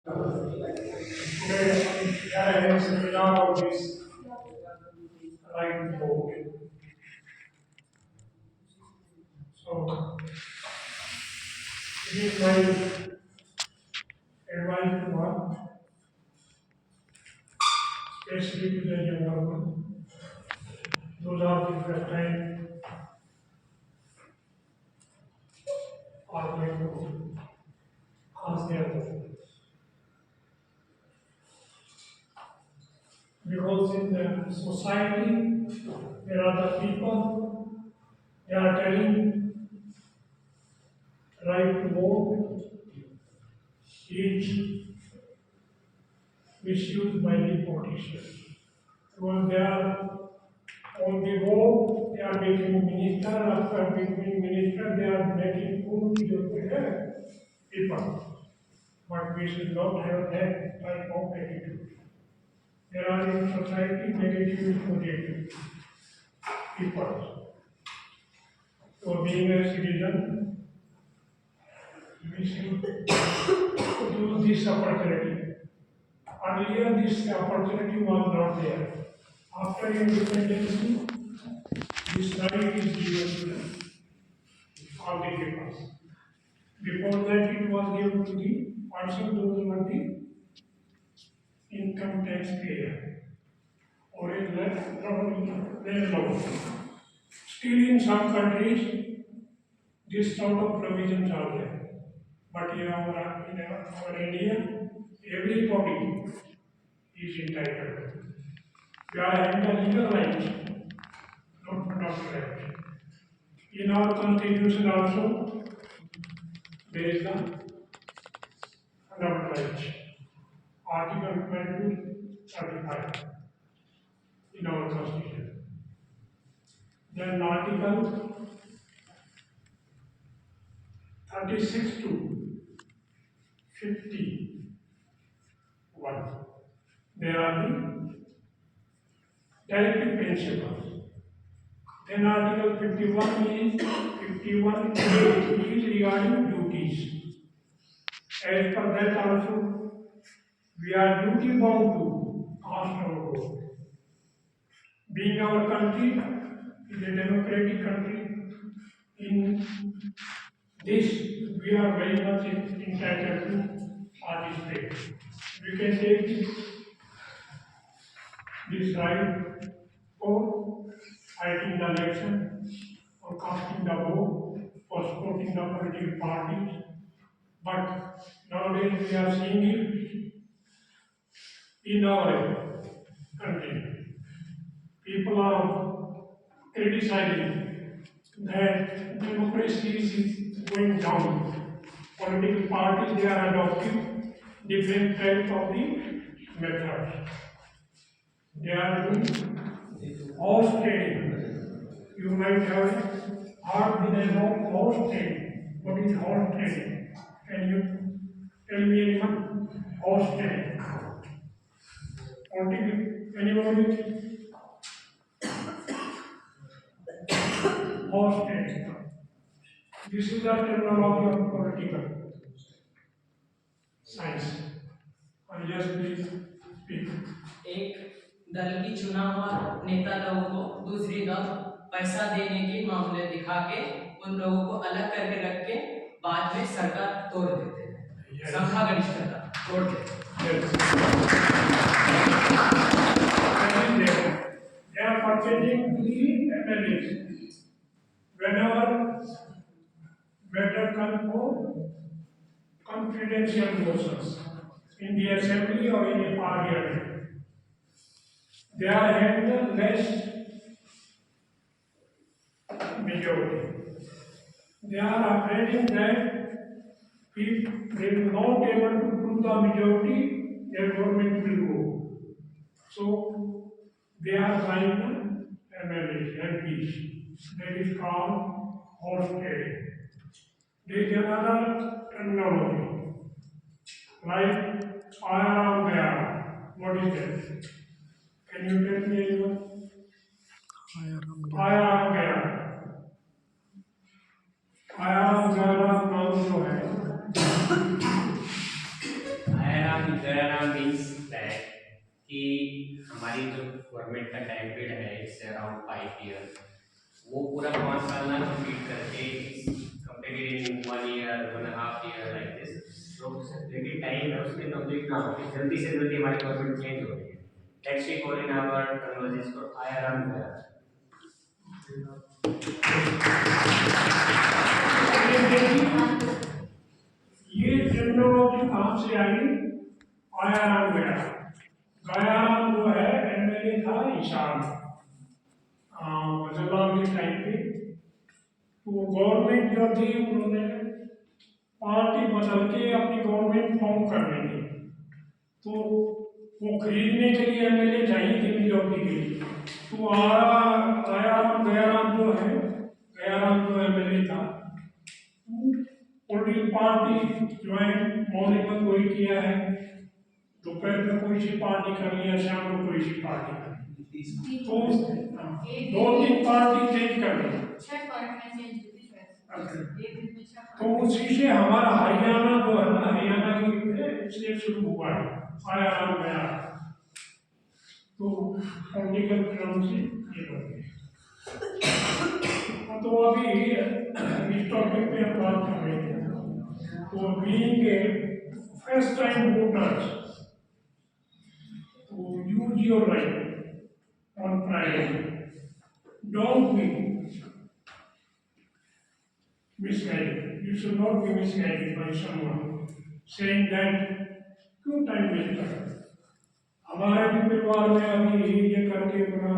Today, I have a seminar on this right board. So, it is my advice to one, especially to the younger one. Those are the first time are going to ask their questions. Because in the society, there are the people, they are telling right to vote, is misused by the politicians. Because they are on the road, they are making minister, after becoming minister, they are making food to the people. But we should not have that type of attitude. There are in society negative and positive people. So being a citizen, we should use this opportunity. Earlier, this opportunity was not there. After independence, this right is given to all the people. Before that, it was given to the person who was the income tax payer or a landlord. Still, in some countries, this sort of provisions are there. But in our India, everybody is entitled. We are having the legal rights, not fundamental rights. In our constitution also, there is the fundamental rights. Article 20 to 35 in our constitution. Then Article 36 to 51. There are the directive principles. Then Article 51 is regarding duties. As per that also, we are duty bound to ask our vote. Being our country is a democratic country, in this we are very much entitled to participate. We can take this right for fighting the election, for casting the vote, for supporting the political parties. But nowadays we are seeing it in our country. People are criticizing that democracy is going down. Political parties, they are adopting different types of the methods. They are doing horse trading. You might have heard the name of horse trading. What is horse trading? Can you tell me anyone? Horse trading. Anybody? Horse trading. This is the terminology of political science. और yes please speak. एक दल की चुना हुआ नेता लोगों को दूसरी दल पैसा देने के मामले दिखा के उन लोगों को अलग करके रख के बाद में सरकार तोड़ देते हैं, संख्यागरिष्ठता तोड़ देते हैं। They are purchasing the MLAs. Whenever matter come for confidential motions in the assembly or in a parliament, they are having the less majority. They are afraid that if they are not able to prove the majority, their government will go. So they are buying the MLAs, MPs. That is called horse trading. There is another terminology, like firearm bearer. What is that? Can you tell me anyone? Firearm bearer. Firearm bearer नाम जो है गया means that कि हमारी जो government का time period है इससे अराउंड 5 ईयर, वो पूरा 5 साल ना कंप्लीट करके completed in 1 year 1.5 year like this. तो लेकिन टाइम है उसमें कंप्लीट ना हो, जल्दी से जल्दी हमारी गवर्नमेंट चेंज हो रही है। Let's we call in our conversation को आयाराम गया। ये टेक्नोलॉजी कहाँ से आई? आयाराम गया। गयाराम जो है एमएलए था ईशान जलाल के टाइम पे। तो गवर्नमेंट जो थी उन्होंने पार्टी बदल के अपनी गवर्नमेंट फॉर्म करनी थी, तो वो खरीदने के लिए एमएलए चाहिए थे मेजोरिटी के लिए। तो गयाराम जो एमएलए था, पॉलिटिकल पार्टी ज्वाइन मॉर्निंग में कोई किया है, दोपहर में कोई सी पार्टी कर लिया, शाम को कोई सी पार्टी कर ली, तो 2-3 पार्टी चेंज कर ली। तो उसी से हमारा हरियाणा जो है ना, हरियाणा की से शुरू हुआ है आयाराम गया। तो पॉलिटिकल क्रम से ये हो गया। तो अभी इस टॉपिक पे हम बात कर रहे थे। तो बीइंग फर्स्ट टाइम वोटर्स, तो use your right on priority, don't be misguided. You should not be misguided by someone saying that क्यों टाइम वेस्ट कर। हमारे भी परिवार में अभी ये करके बना